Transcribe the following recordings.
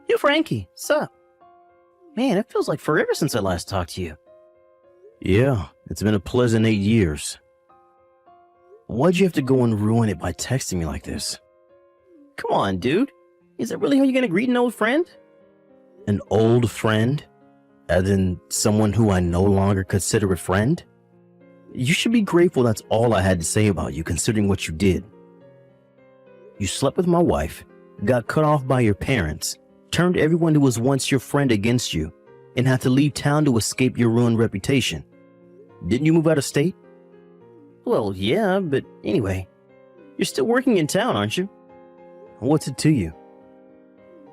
Yo, Frankie, sup? Man, it feels like forever since I last talked to you. Yeah, it's been a pleasant 8 years. Why'd you have to go and ruin it by texting me like this? Come on, dude. Is that really how you're gonna greet an old friend? An old friend? As in someone who I no longer consider a friend? You should be grateful that's all I had to say about you, considering what you did. You slept with my wife, got cut off by your parents, turned everyone who was once your friend against you, and had to leave town to escape your ruined reputation. Didn't you move out of state? Well, yeah, but anyway. You're still working in town, aren't you? What's it to you?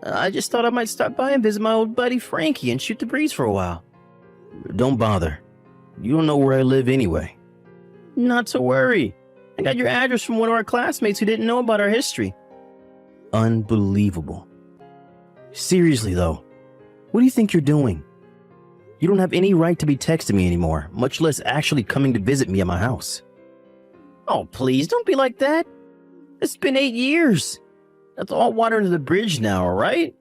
I just thought I might stop by and visit my old buddy Frankie and shoot the breeze for a while. Don't bother. You don't know where I live anyway. Not to worry. I got your address from one of our classmates who didn't know about our history. Unbelievable. Seriously though, what do you think you're doing? You don't have any right to be texting me anymore, much less actually coming to visit me at my house. Oh, please, don't be like that. It's been 8 years. That's all water under the bridge now, all right?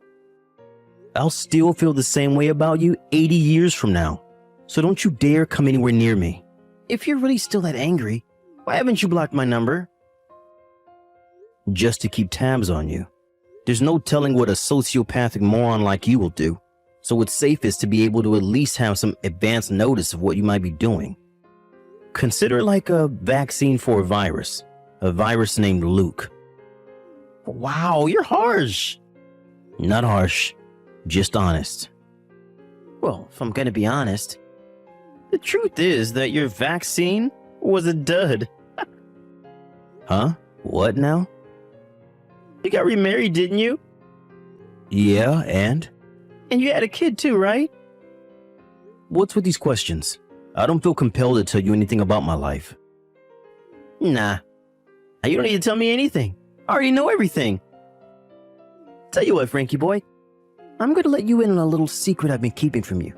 I'll still feel the same way about you 80 years from now, so don't you dare come anywhere near me. If you're really still that angry, why haven't you blocked my number? Just to keep tabs on you. There's no telling what a sociopathic moron like you will do, so it's safest to be able to at least have some advance notice of what you might be doing. Consider it like a vaccine for a virus named Luke. Wow, you're harsh. Not harsh, just honest. Well, if I'm gonna be honest, the truth is that your vaccine was a dud. Huh? What now? You got remarried, didn't you? Yeah, and? And you had a kid too, right? What's with these questions? I don't feel compelled to tell you anything about my life. Nah. You don't need to tell me anything. I already know everything. Tell you what, Frankie boy. I'm gonna let you in on a little secret I've been keeping from you.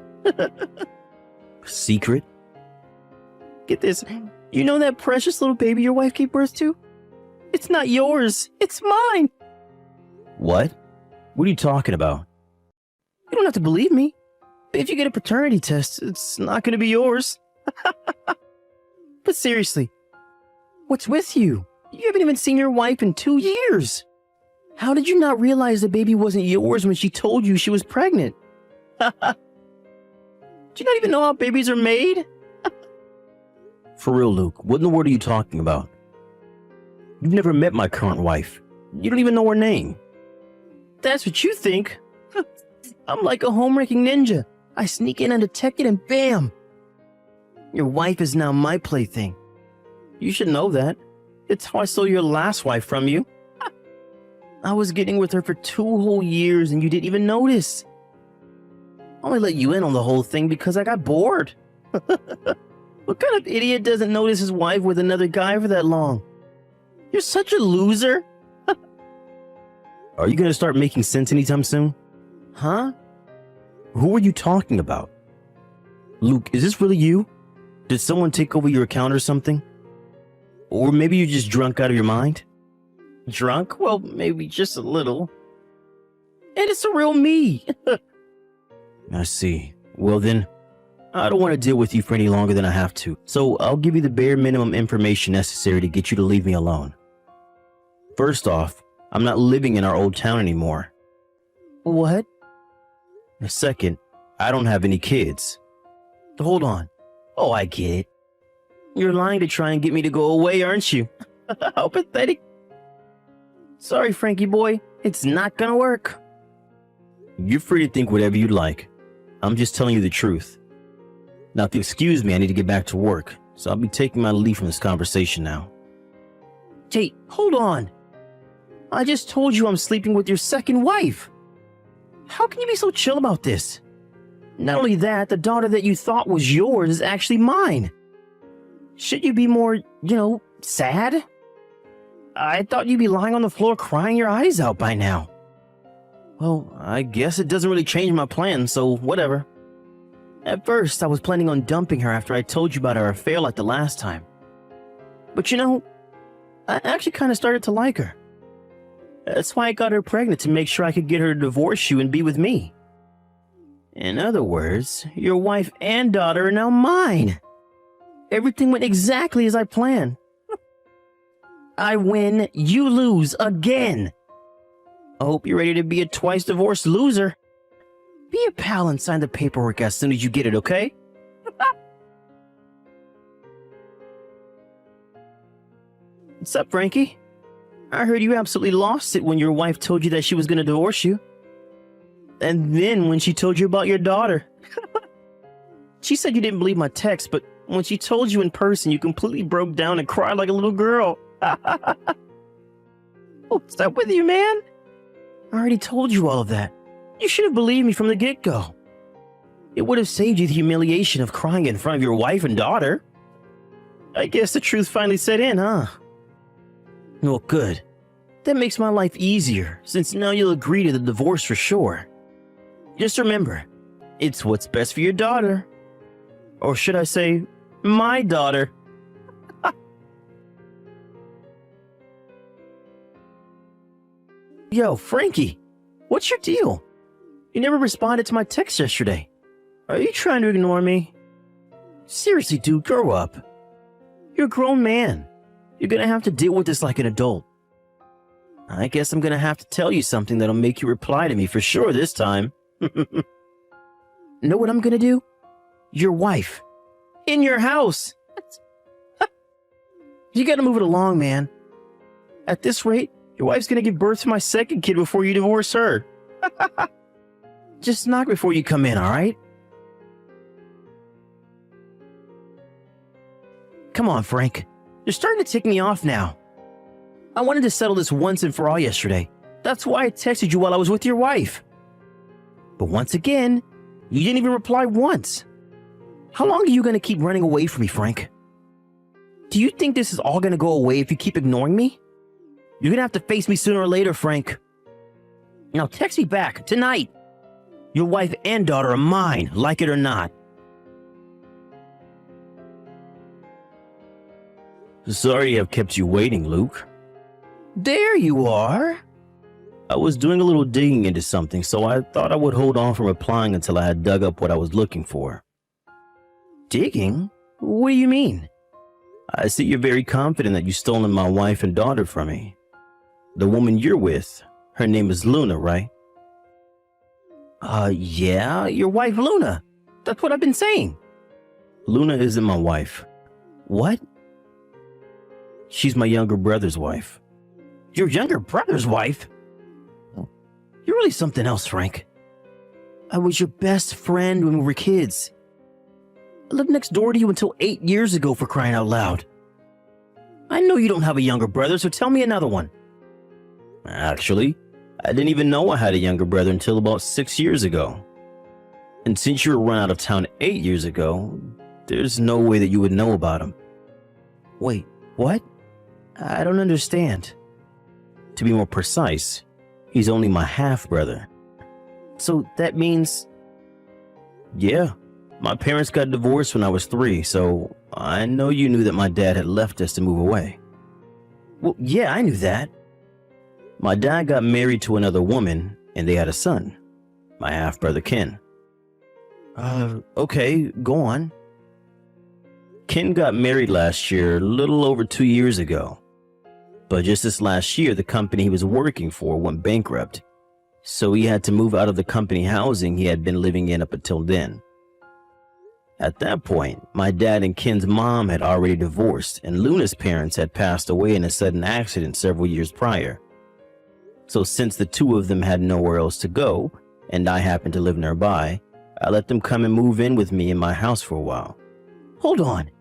Secret? Get this. You know that precious little baby your wife gave birth to? It's not yours. It's mine. What? What are you talking about? You don't have to believe me. If you get a paternity test, it's not going to be yours. But seriously, what's with you? You haven't even seen your wife in 2 years. How did you not realize the baby wasn't yours when she told you she was pregnant? Do you not even know how babies are made? For real, Luke, what in the world are you talking about? You've never met my current wife. You don't even know her name. That's what you think. I'm like a home-wrecking ninja. I sneak in undetected and bam! Your wife is now my plaything. You should know that. It's how I stole your last wife from you. I was getting with her for 2 whole years and you didn't even notice. I only let you in on the whole thing because I got bored. What kind of idiot doesn't notice his wife with another guy for that long? You're such a loser. Are you going to start making sense anytime soon? Huh? Who are you talking about? Luke, is this really you? Did someone take over your account or something? Or maybe you're just drunk out of your mind? Drunk? Well, maybe just a little. And it's a real me. I see. Well then, I don't want to deal with you for any longer than I have to, so I'll give you the bare minimum information necessary to get you to leave me alone. First off, I'm not living in our old town anymore. What? Second, I don't have any kids. Hold on. Oh, I get it. You're lying to try and get me to go away, aren't you? How pathetic. Sorry, Frankie boy. It's not gonna work. You're free to think whatever you'd like. I'm just telling you the truth. Now, if you excuse me, I need to get back to work, so I'll be taking my leave from this conversation now. Hey, hold on. I just told you I'm sleeping with your second wife. How can you be so chill about this? Not only that, the daughter that you thought was yours is actually mine. Should you be more, sad? I thought you'd be lying on the floor crying your eyes out by now. Well, I guess it doesn't really change my plan, so whatever. At first, I was planning on dumping her after I told you about our affair like the last time. But I actually kind of started to like her. That's why I got her pregnant, to make sure I could get her to divorce you and be with me. In other words, your wife and daughter are now mine. Everything went exactly as I planned. I win, you lose again. I hope you're ready to be a twice divorced loser. Be a pal and sign the paperwork as soon as you get it, okay? What's up, Frankie? I heard you absolutely lost it when your wife told you that she was going to divorce you. And then when she told you about your daughter. She said you didn't believe my text, but when she told you in person, you completely broke down and cried like a little girl. What's that with you, man? I already told you all of that. You should have believed me from the get-go. It would have saved you the humiliation of crying in front of your wife and daughter. I guess the truth finally set in, huh? Well, good. That makes my life easier, since now you'll agree to the divorce for sure. Just remember, it's what's best for your daughter. Or should I say, my daughter. Yo, Frankie, what's your deal? You never responded to my text yesterday. Are you trying to ignore me? Seriously, dude, grow up. You're a grown man. You're gonna have to deal with this like an adult. I guess I'm gonna have to tell you something that'll make you reply to me for sure this time. Know what I'm gonna do? Your wife. In your house. You gotta move it along, man. At this rate, your wife's gonna give birth to my second kid before you divorce her. Just knock before you come in, alright? Come on, Frank. You're starting to tick me off now. I wanted to settle this once and for all yesterday. That's why I texted you while I was with your wife. But once again, you didn't even reply once. How long are you going to keep running away from me, Frank? Do you think this is all going to go away if you keep ignoring me? You're going to have to face me sooner or later, Frank. Now text me back, tonight. Your wife and daughter are mine, like it or not. Sorry I've kept you waiting, Luke. There you are. I was doing a little digging into something, so I thought I would hold on from replying until I had dug up what I was looking for. Digging? What do you mean? I see you're very confident that you've stolen my wife and daughter from me. The woman you're with, her name is Luna, right? Yeah, your wife Luna. That's what I've been saying. Luna isn't my wife. What? She's my younger brother's wife. Your younger brother's wife? You're really something else, Frank. I was your best friend when we were kids. I lived next door to you until 8 years ago, for crying out loud. I know you don't have a younger brother, so tell me another one. Actually, I didn't even know I had a younger brother until about 6 years ago. And since you were run out of town 8 years ago, there's no way that you would know about him. Wait, what? I don't understand. To be more precise, he's only my half-brother. So that means... Yeah, my parents got divorced when I was 3, so I know you knew that my dad had left us to move away. Well, yeah, I knew that. My dad got married to another woman, and they had a son, my half-brother Ken. Okay, go on. Ken got married last year, a little over 2 years ago. But just this last year, the company he was working for went bankrupt. So he had to move out of the company housing he had been living in up until then. At that point, my dad and Ken's mom had already divorced, and Luna's parents had passed away in a sudden accident several years prior. So since the two of them had nowhere else to go, and I happened to live nearby, I let them come and move in with me in my house for a while. Hold on.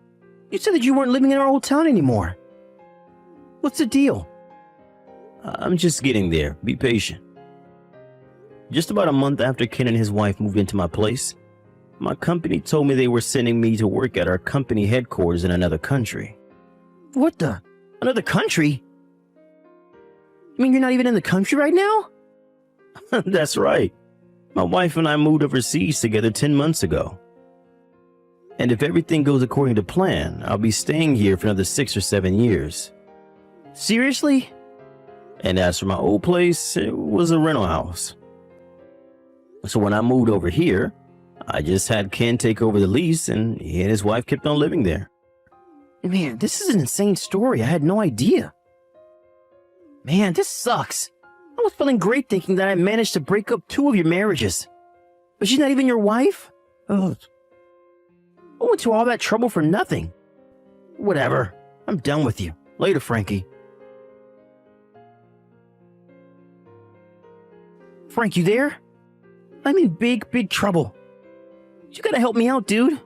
You said that you weren't living in our old town anymore. What's the deal? I'm just getting there. Be patient. Just about a month after Ken and his wife moved into my place, my company told me they were sending me to work at our company headquarters in another country. What the? Another country? You mean you're not even in the country right now? That's right. My wife and I moved overseas together 10 months ago. And if everything goes according to plan, I'll be staying here for another 6 or 7 years. Seriously? And as for my old place, it was a rental house. So when I moved over here, I just had Ken take over the lease, and he and his wife kept on living there. Man, this is an insane story. I had no idea. Man, this sucks. I was feeling great thinking that I managed to break up 2 of your marriages. But she's not even your wife? Ugh. I went to all that trouble for nothing. Whatever. I'm done with you. Later, Frankie. Frank, you there? I'm in big trouble. You gotta help me out, dude.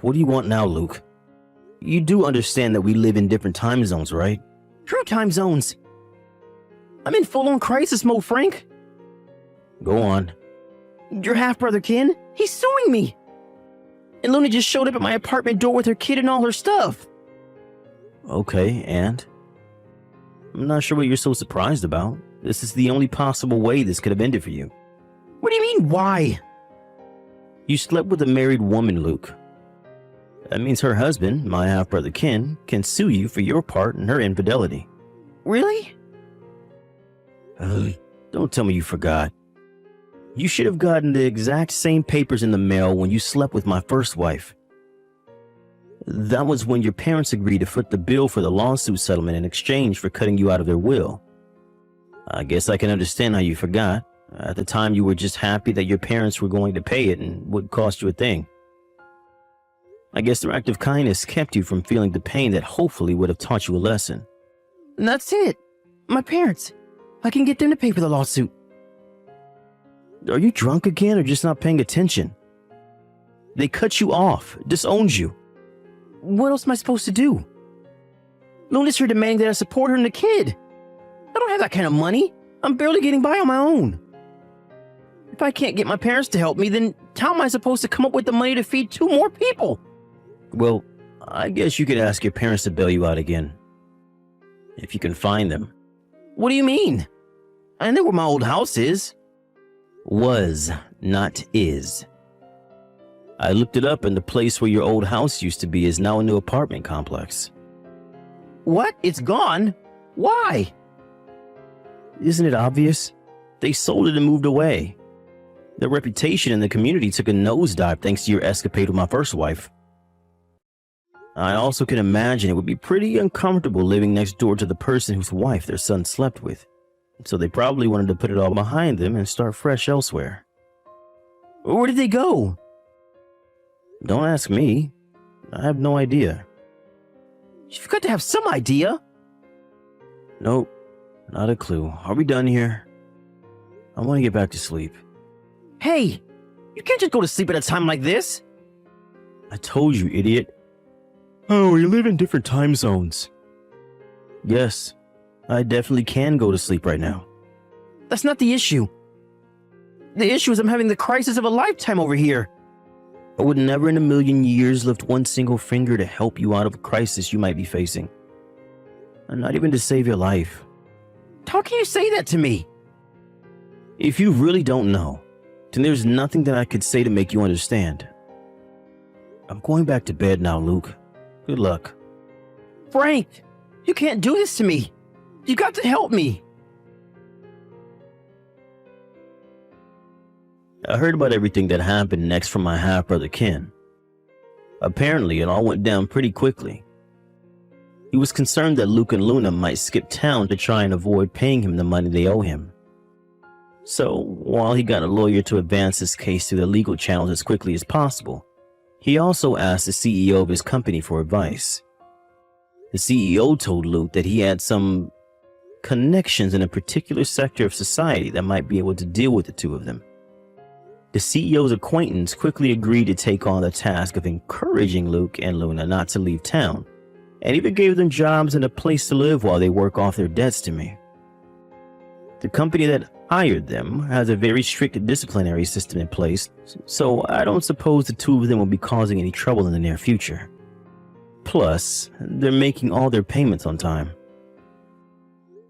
What do you want now, Luke? You do understand that we live in different time zones, right? True time zones. I'm in full-on crisis mode, Frank. Go on. Your half-brother Ken, he's suing me. And Luna just showed up at my apartment door with her kid and all her stuff. Okay, and? I'm not sure what you're so surprised about. This is the only possible way this could have ended for you. What do you mean, why? You slept with a married woman, Luke. That means her husband, my half-brother Ken, can sue you for your part in her infidelity. Really? Don't tell me you forgot. You should have gotten the exact same papers in the mail when you slept with my first wife. That was when your parents agreed to foot the bill for the lawsuit settlement in exchange for cutting you out of their will. I guess I can understand how you forgot. At the time, you were just happy that your parents were going to pay it and wouldn't cost you a thing. I guess their act of kindness kept you from feeling the pain that hopefully would have taught you a lesson. And that's it. My parents. I can get them to pay for the lawsuit. Are you drunk again or just not paying attention? They cut you off, disowned you. What else am I supposed to do? Luna's here demanding that I support her and the kid. I don't have that kind of money. I'm barely getting by on my own. If I can't get my parents to help me, then how am I supposed to come up with the money to feed 2 more people? Well, I guess you could ask your parents to bail you out again. If you can find them. What do you mean? I know where my old house is. Was, not is. I looked it up, and the place where your old house used to be is now a new apartment complex. What? It's gone? Why? Isn't it obvious? They sold it and moved away. Their reputation in the community took a nosedive thanks to your escapade with my first wife. I also can imagine it would be pretty uncomfortable living next door to the person whose wife their son slept with. So they probably wanted to put it all behind them and start fresh elsewhere. Where did they go? Don't ask me. I have no idea. You've got to have some idea. Nope, not a clue. Are we done here? I want to get back to sleep. Hey, you can't just go to sleep at a time like this. I told you, idiot. Oh, we live in different time zones. Yes, I definitely can go to sleep right now. That's not the issue. The issue is I'm having the crisis of a lifetime over here. I would never in a million years lift one single finger to help you out of a crisis you might be facing. And not even to save your life. How can you say that to me? If you really don't know, then there's nothing that I could say to make you understand. I'm going back to bed now, Luke. Good luck. Frank, you can't do this to me. You got to help me. I heard about everything that happened next from my half-brother Ken. Apparently, it all went down pretty quickly. He was concerned that Luke and Luna might skip town to try and avoid paying him the money they owe him. So, while he got a lawyer to advance his case through the legal channels as quickly as possible, he also asked the CEO of his company for advice. The CEO told Luke that he had some connections in a particular sector of society that might be able to deal with the 2 of them. The CEO's acquaintance quickly agreed to take on the task of encouraging Luke and Luna not to leave town, and even gave them jobs and a place to live while they work off their debts to me. The company that hired them has a very strict disciplinary system in place, so I don't suppose the 2 of them will be causing any trouble in the near future. Plus, they're making all their payments on time.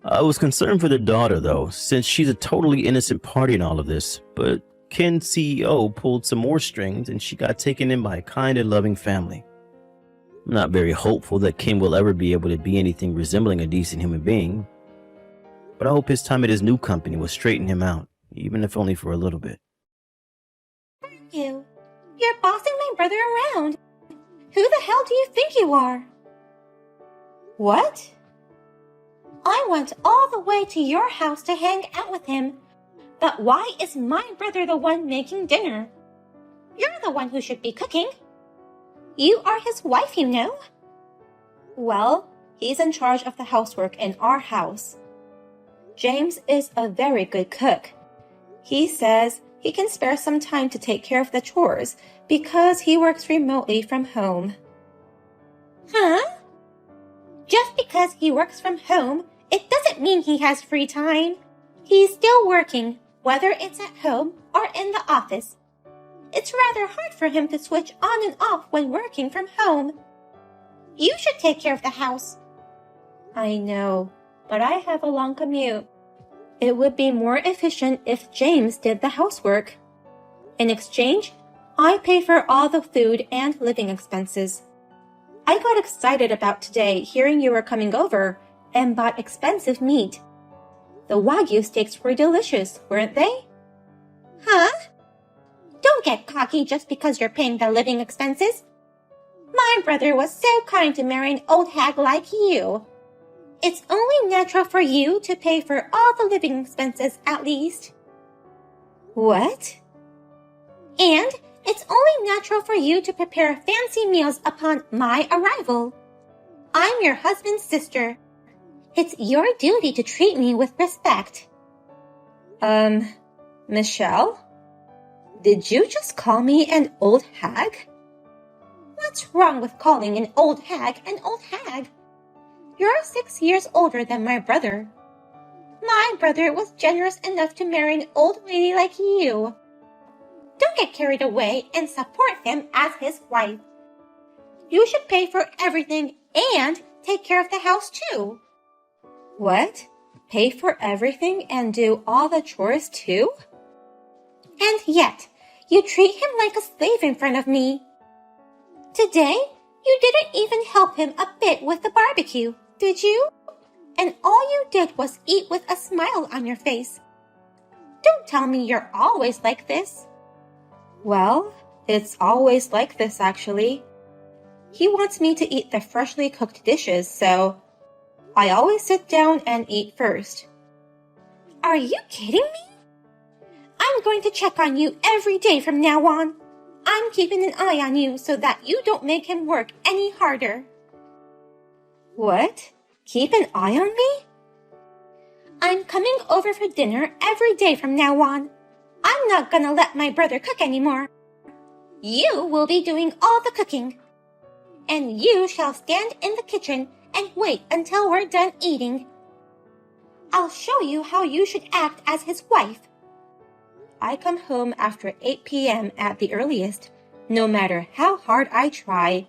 I was concerned for their daughter, though, since she's a totally innocent party in all of this, but Ken's CEO pulled some more strings and she got taken in by a kind and loving family. I'm not very hopeful that Ken will ever be able to be anything resembling a decent human being, But I hope his time at his new company will straighten him out, even if only for a little bit. You're bossing my brother around. Who the hell do you think you are? What? I went all the way to your house to hang out with him. But why is my brother the one making dinner? You're the one who should be cooking. You are his wife, you know. Well, he's in charge of the housework in our house. James is a very good cook. He says he can spare some time to take care of the chores because he works remotely from home. Huh? Just because he works from home, it doesn't mean he has free time. He's still working, whether it's at home or in the office. It's rather hard for him to switch on and off when working from home. You should take care of the house. I know, but I have a long commute. It would be more efficient if James did the housework. In exchange, I pay for all the food and living expenses. I got excited about today hearing you were coming over and bought expensive meat. The Wagyu steaks were delicious, weren't they? Huh? Don't get cocky just because you're paying the living expenses. My brother was so kind to marry an old hag like you. It's only natural for you to pay for all the living expenses at least. What? And it's only natural for you to prepare fancy meals upon my arrival. I'm your husband's sister. It's your duty to treat me with respect. Michelle? Did you just call me an old hag? What's wrong with calling an old hag an old hag? You're 6 years older than my brother. My brother was generous enough to marry an old lady like you. Don't get carried away and support him as his wife. You should pay for everything and take care of the house too. What? Pay for everything and do all the chores too? And yet, you treat him like a slave in front of me. Today, you didn't even help him a bit with the barbecue, did you? And all you did was eat with a smile on your face. Don't tell me you're always like this. Well, it's always like this actually. He wants me to eat the freshly cooked dishes, so I always sit down and eat first. Are you kidding me? I'm going to check on you every day from now on. I'm keeping an eye on you so that you don't make him work any harder. What? Keep an eye on me? I'm coming over for dinner every day from now on. I'm not gonna let my brother cook anymore. You will be doing all the cooking. And you shall stand in the kitchen and wait until we're done eating. I'll show you how you should act as his wife. I come home after 8 p.m. at the earliest, no matter how hard I try.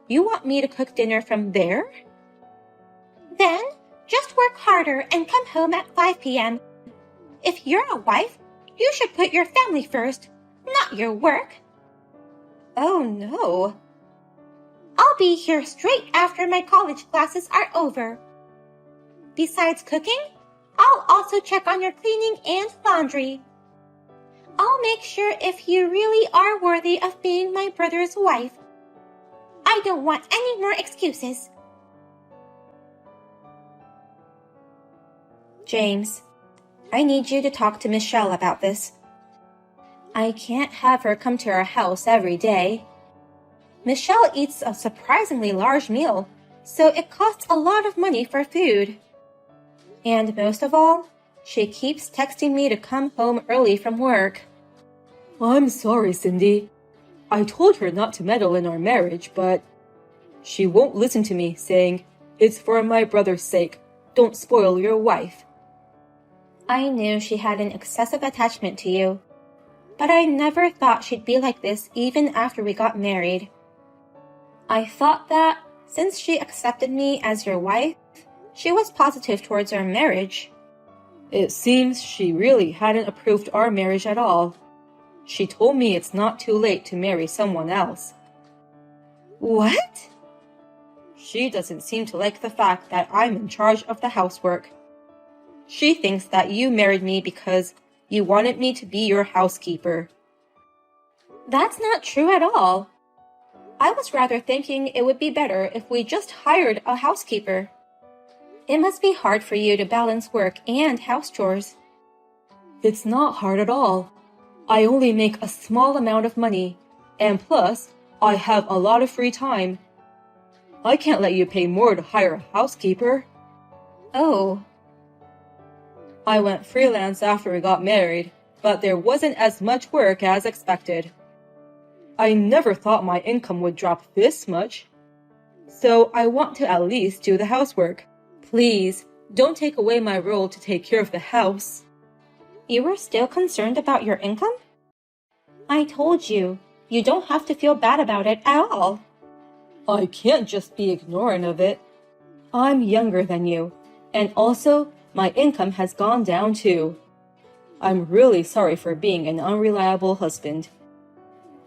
You want me to cook dinner from there? Then, just work harder and come home at 5 p.m. If you're a wife, you should put your family first, not your work. Oh no. I'll be here straight after my college classes are over. Besides cooking, I'll also check on your cleaning and laundry. I'll make sure if you really are worthy of being my brother's wife. I don't want any more excuses. James, I need you to talk to Michelle about this. I can't have her come to our house every day. Michelle eats a surprisingly large meal, so it costs a lot of money for food. And most of all, she keeps texting me to come home early from work. I'm sorry, Cindy. I told her not to meddle in our marriage, but she won't listen to me, saying, "It's for my brother's sake. Don't spoil your wife." I knew she had an excessive attachment to you, but I never thought she'd be like this even after we got married. I thought that, since she accepted me as your wife, she was positive towards our marriage. It seems she really hadn't approved our marriage at all. She told me it's not too late to marry someone else. What? She doesn't seem to like the fact that I'm in charge of the housework. She thinks that you married me because you wanted me to be your housekeeper. That's not true at all. I was rather thinking it would be better if we just hired a housekeeper. It must be hard for you to balance work and house chores. It's not hard at all. I only make a small amount of money, and plus, I have a lot of free time. I can't let you pay more to hire a housekeeper. Oh. I went freelance after we got married, but there wasn't as much work as expected. I never thought my income would drop this much. So I want to at least do the housework. Please, don't take away my role to take care of the house. You were still concerned about your income? I told you, you don't have to feel bad about it at all. I can't just be ignorant of it. I'm younger than you, and also my income has gone down too. I'm really sorry for being an unreliable husband.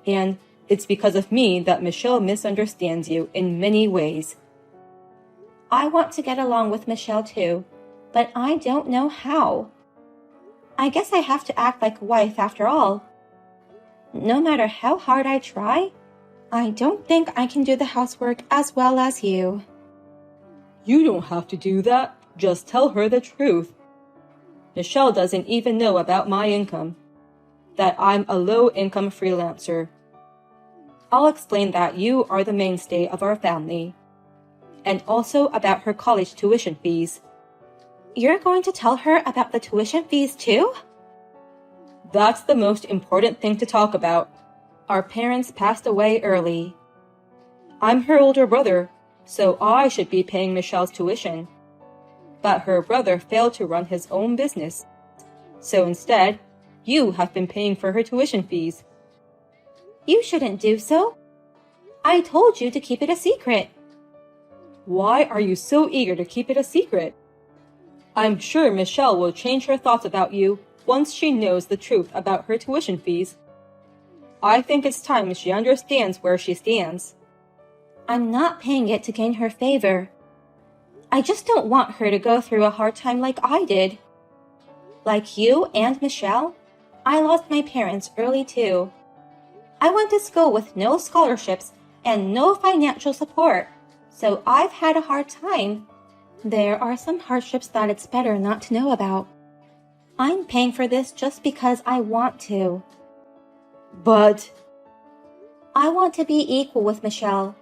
And it's because of me that Michelle misunderstands you in many ways. I want to get along with Michelle too, but I don't know how. I guess I have to act like a wife after all. No matter how hard I try, I don't think I can do the housework as well as you. You don't have to do that. Just tell her the truth. Michelle doesn't even know about my income, that I'm a low-income freelancer. I'll explain that you are the mainstay of our family, and also about her college tuition fees. You're going to tell her about the tuition fees too? That's the most important thing to talk about. Our parents passed away early. I'm her older brother, so I should be paying Michelle's tuition. But her brother failed to run his own business. So instead, you have been paying for her tuition fees. You shouldn't do so. I told you to keep it a secret. Why are you so eager to keep it a secret? I'm sure Michelle will change her thoughts about you once she knows the truth about her tuition fees. I think it's time she understands where she stands. I'm not paying it to gain her favor. I just don't want her to go through a hard time like I did. Like you and Michelle, I lost my parents early too. I went to school with no scholarships and no financial support, so I've had a hard time. There are some hardships that it's better not to know about. I'm paying for this just because I want to. But I want to be equal with Michelle.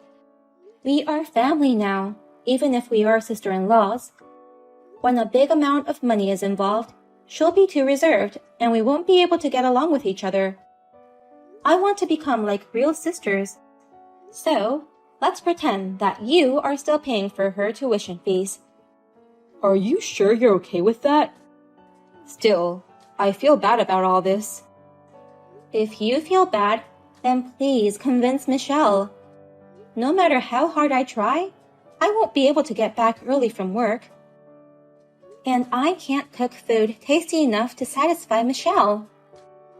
We are family now, even if we are sister-in-laws. When a big amount of money is involved, she'll be too reserved and we won't be able to get along with each other. I want to become like real sisters. So, let's pretend that you are still paying for her tuition fees. Are you sure you're okay with that? Still, I feel bad about all this. If you feel bad, then please convince Michelle. No matter how hard I try, I won't be able to get back early from work. And I can't cook food tasty enough to satisfy Michelle.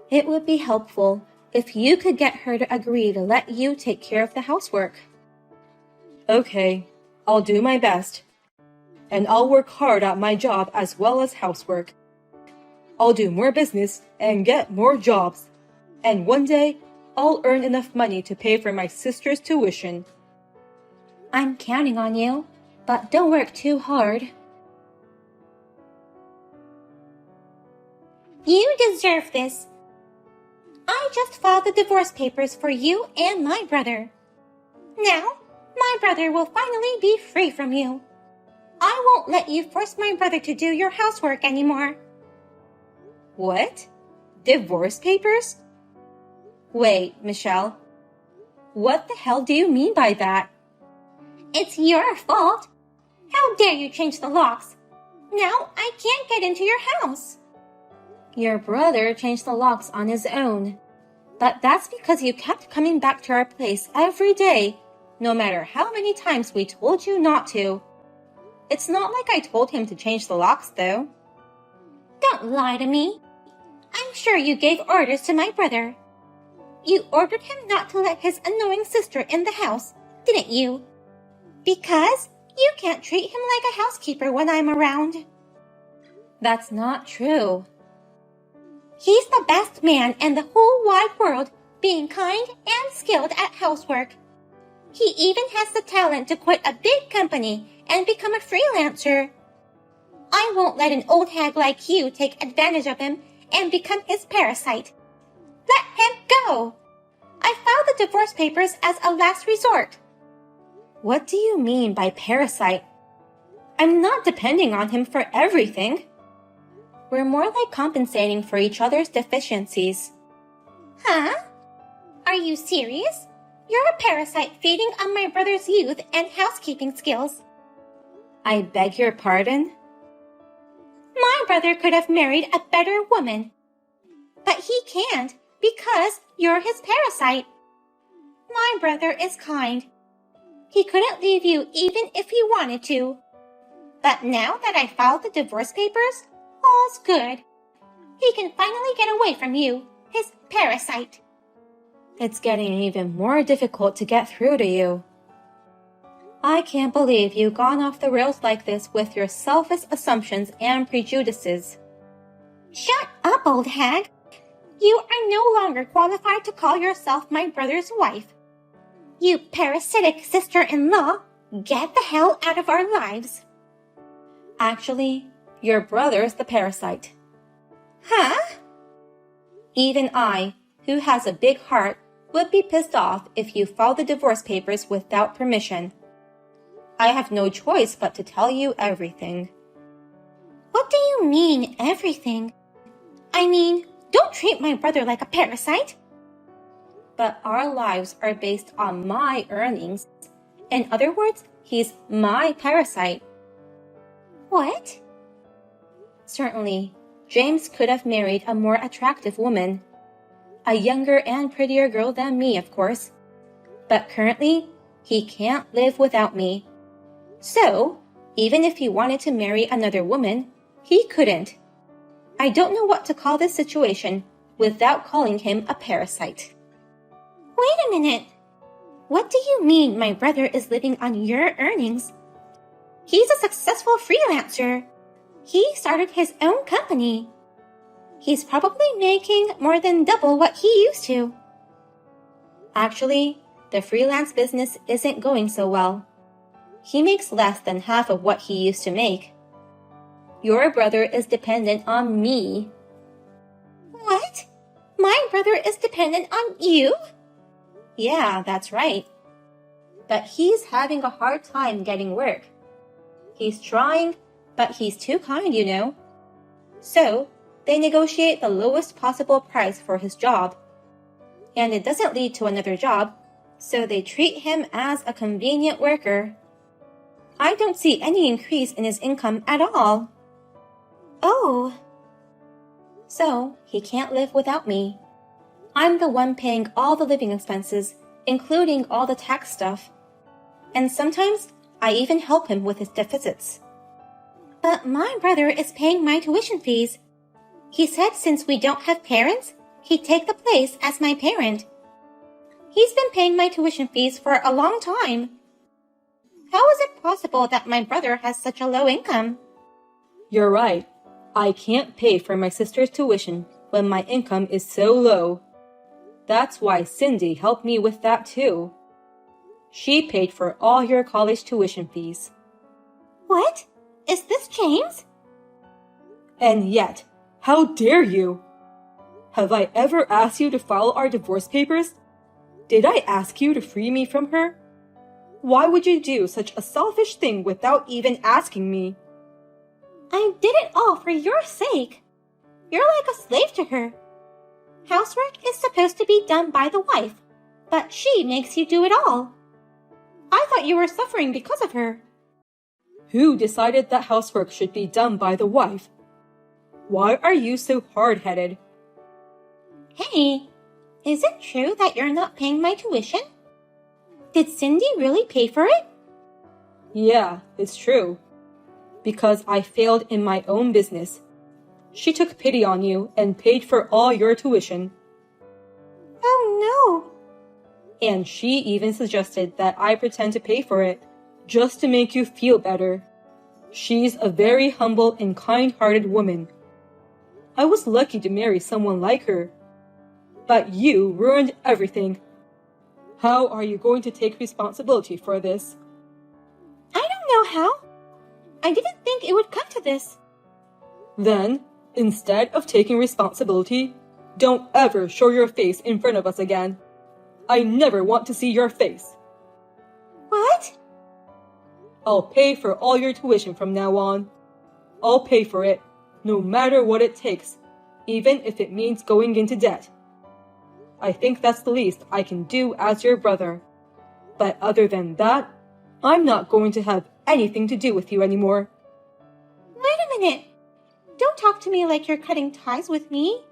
It would be helpful if you could get her to agree to let you take care of the housework. Okay, I'll do my best. And I'll work hard at my job as well as housework. I'll do more business and get more jobs. And one day, I'll earn enough money to pay for my sister's tuition. I'm counting on you, but don't work too hard. You deserve this. I just filed the divorce papers for you and my brother. Now, my brother will finally be free from you. I won't let you force my brother to do your housework anymore. What? Divorce papers? Wait, Michelle. What the hell do you mean by that? It's your fault. How dare you change the locks? Now I can't get into your house. Your brother changed the locks on his own. But that's because you kept coming back to our place every day, no matter how many times we told you not to. It's not like I told him to change the locks, though. Don't lie to me. I'm sure you gave orders to my brother. You ordered him not to let his annoying sister in the house, didn't you? Because you can't treat him like a housekeeper when I'm around. That's not true. He's the best man in the whole wide world, being kind and skilled at housework. He even has the talent to quit a big company and become a freelancer. I won't let an old hag like you take advantage of him and become his parasite. Let him go. I filed the divorce papers as a last resort. What do you mean by parasite? I'm not depending on him for everything. We're more like compensating for each other's deficiencies. Huh? Are you serious? You're a parasite feeding on my brother's youth and housekeeping skills. I beg your pardon? My brother could have married a better woman. But he can't because you're his parasite. My brother is kind. He couldn't leave you even if he wanted to. But now that I filed the divorce papers, all's good. He can finally get away from you, his parasite. It's getting even more difficult to get through to you. I can't believe you've gone off the rails like this with your selfish assumptions and prejudices. Shut up, old hag. You are no longer qualified to call yourself my brother's wife. You parasitic sister-in-law, get the hell out of our lives. Actually, your brother's the parasite. Huh? Even I, who has a big heart, would be pissed off if you filed the divorce papers without permission. I have no choice but to tell you everything. What do you mean, everything? I mean, don't treat my brother like a parasite. But our lives are based on my earnings. In other words, he's my parasite. What? Certainly, James could have married a more attractive woman. A younger and prettier girl than me, of course. But currently, he can't live without me. So, even if he wanted to marry another woman, he couldn't. I don't know what to call this situation without calling him a parasite. Wait a minute. What do you mean my brother is living on your earnings? He's a successful freelancer. He started his own company. He's probably making more than double what he used to. Actually, the freelance business isn't going so well. He makes less than half of what he used to make. Your brother is dependent on me. What? My brother is dependent on you? Yeah, that's right. But he's having a hard time getting work. He's trying, but he's too kind, you know. So, they negotiate the lowest possible price for his job. And it doesn't lead to another job, so they treat him as a convenient worker. I don't see any increase in his income at all. Oh. So, he can't live without me. I'm the one paying all the living expenses, including all the tax stuff. And sometimes, I even help him with his deficits. But my brother is paying my tuition fees. He said since we don't have parents, he'd take the place as my parent. He's been paying my tuition fees for a long time. How is it possible that my brother has such a low income? You're right. I can't pay for my sister's tuition when my income is so low. That's why Cindy helped me with that too. She paid for all your college tuition fees. What? Is this James? And yet, how dare you? Have I ever asked you to file our divorce papers? Did I ask you to free me from her? Why would you do such a selfish thing without even asking me? I did it all for your sake. You're like a slave to her. Housework is supposed to be done by the wife, but she makes you do it all. I thought you were suffering because of her. Who decided that housework should be done by the wife? Why are you so hard-headed? Hey, is it true that you're not paying my tuition? Did Cindy really pay for it? Yeah, it's true. Because I failed in my own business. She took pity on you and paid for all your tuition. Oh no! And she even suggested that I pretend to pay for it, just to make you feel better. She's a very humble and kind-hearted woman. I was lucky to marry someone like her. But you ruined everything. How are you going to take responsibility for this? I don't know how. I didn't think it would come to this. Then, instead of taking responsibility, don't ever show your face in front of us again. I never want to see your face. What? I'll pay for all your tuition from now on. I'll pay for it, no matter what it takes, even if it means going into debt. I think that's the least I can do as your brother. But other than that, I'm not going to have anything to do with you anymore. Wait a minute. Don't talk to me like you're cutting ties with me.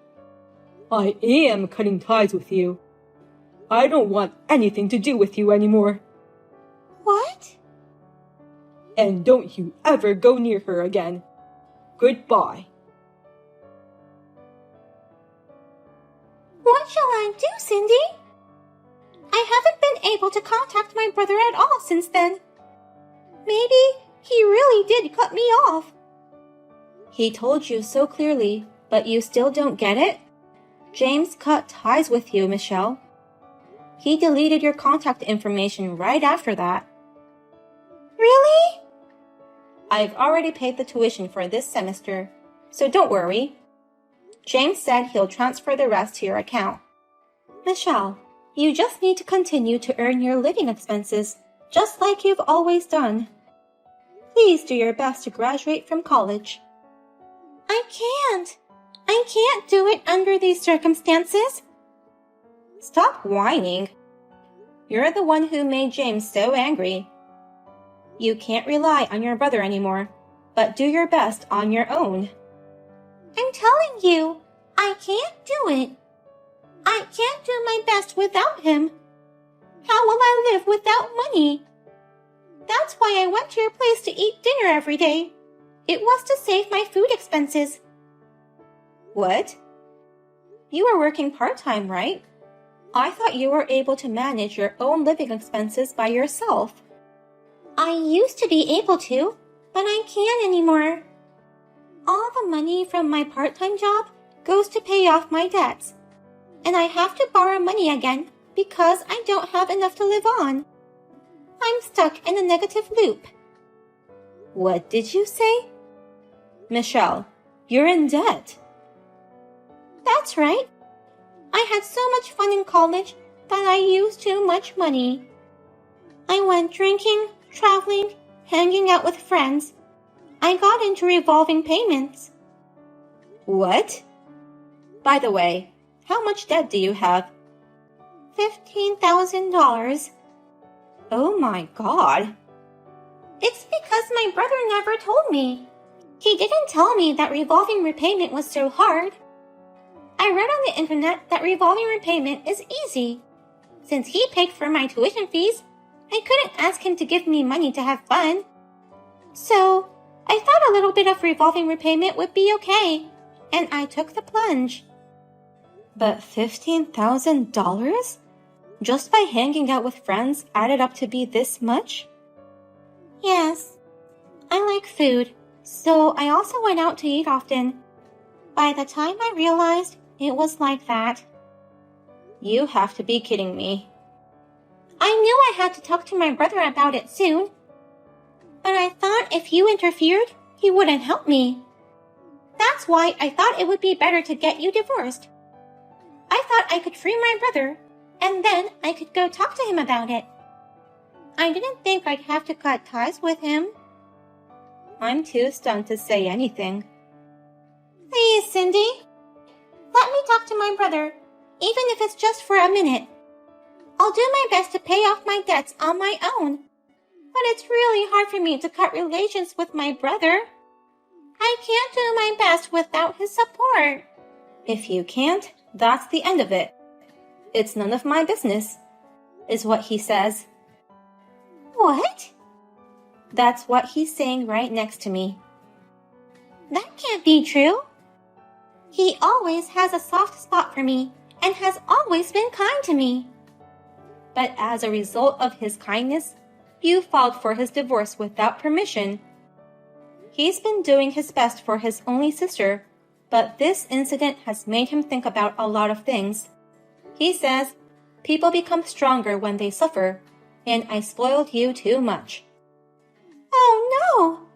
I am cutting ties with you. I don't want anything to do with you anymore. What? And don't you ever go near her again. Goodbye. What shall I do, Cindy? I haven't been able to contact my brother at all since then. Maybe he really did cut me off. He told you so clearly, but you still don't get it? James cut ties with you, Michelle. He deleted your contact information right after that. Really? I've already paid the tuition for this semester, so don't worry. James said he'll transfer the rest to your account. Michelle, you just need to continue to earn your living expenses, just like you've always done. Please do your best to graduate from college. I can't. I can't do it under these circumstances. Stop whining. You're the one who made James so angry. You can't rely on your brother anymore, but do your best on your own. I'm telling you, I can't do it. I can't do my best without him. How will I live without money? That's why I went to your place to eat dinner every day. It was to save my food expenses. What? You are working part-time, right? I thought you were able to manage your own living expenses by yourself. I used to be able to, but I can't anymore. All the money from my part-time job goes to pay off my debts, and I have to borrow money again because I don't have enough to live on. I'm stuck in a negative loop. What did you say? Michelle, you're in debt. That's right. I had so much fun in college that I used too much money. I went drinking, traveling, hanging out with friends. I got into revolving payments. What? By the way, how much debt do you have? $15,000. Oh my God. It's because my brother never told me. He didn't tell me that revolving repayment was so hard. I read on the internet that revolving repayment is easy. Since he paid for my tuition fees, I couldn't ask him to give me money to have fun. So, I thought a little bit of revolving repayment would be okay, and I took the plunge. But $15,000? Just by hanging out with friends added up to be this much? Yes. I like food, so I also went out to eat often. By the time I realized it was like that. You have to be kidding me. I knew I had to talk to my brother about it soon. But I thought if you interfered, he wouldn't help me. That's why I thought it would be better to get you divorced. I thought I could free my brother, and then I could go talk to him about it. I didn't think I'd have to cut ties with him. I'm too stunned to say anything. Please, Cindy. Let me talk to my brother, even if it's just for a minute. I'll do my best to pay off my debts on my own. But it's really hard for me to cut relations with my brother. I can't do my best without his support. If you can't, that's the end of it. It's none of my business, is what he says. What? That's what he's saying right next to me. That can't be true. He always has a soft spot for me and has always been kind to me. But as a result of his kindness, you filed for his divorce without permission. He's been doing his best for his only sister, but this incident has made him think about a lot of things. He says, people become stronger when they suffer, and I spoiled you too much. Oh no!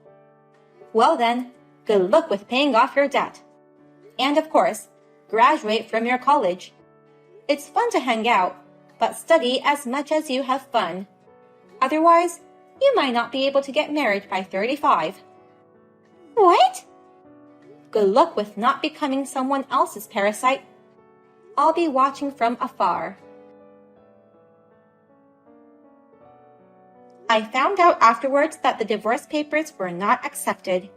Well then, good luck with paying off your debt. And of course, graduate from your college. It's fun to hang out, but study as much as you have fun. Otherwise, you might not be able to get married by 35. What? Good luck with not becoming someone else's parasite. I'll be watching from afar. I found out afterwards that the divorce papers were not accepted.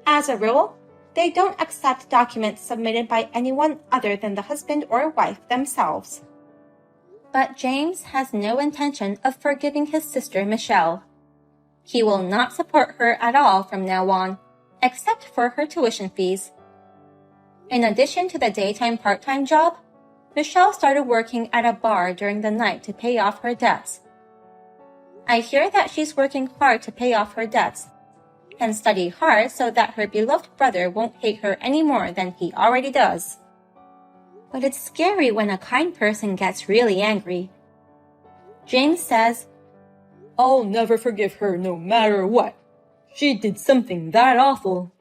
As a rule, they don't accept documents submitted by anyone other than the husband or wife themselves. But James has no intention of forgiving his sister Michelle. He will not support her at all from now on, except for her tuition fees. In addition to the daytime part-time job, Michelle started working at a bar during the night to pay off her debts. I hear that she's working hard to pay off her debts and study hard so that her beloved brother won't hate her any more than he already does. But it's scary when a kind person gets really angry. James says, I'll never forgive her no matter what. She did something that awful.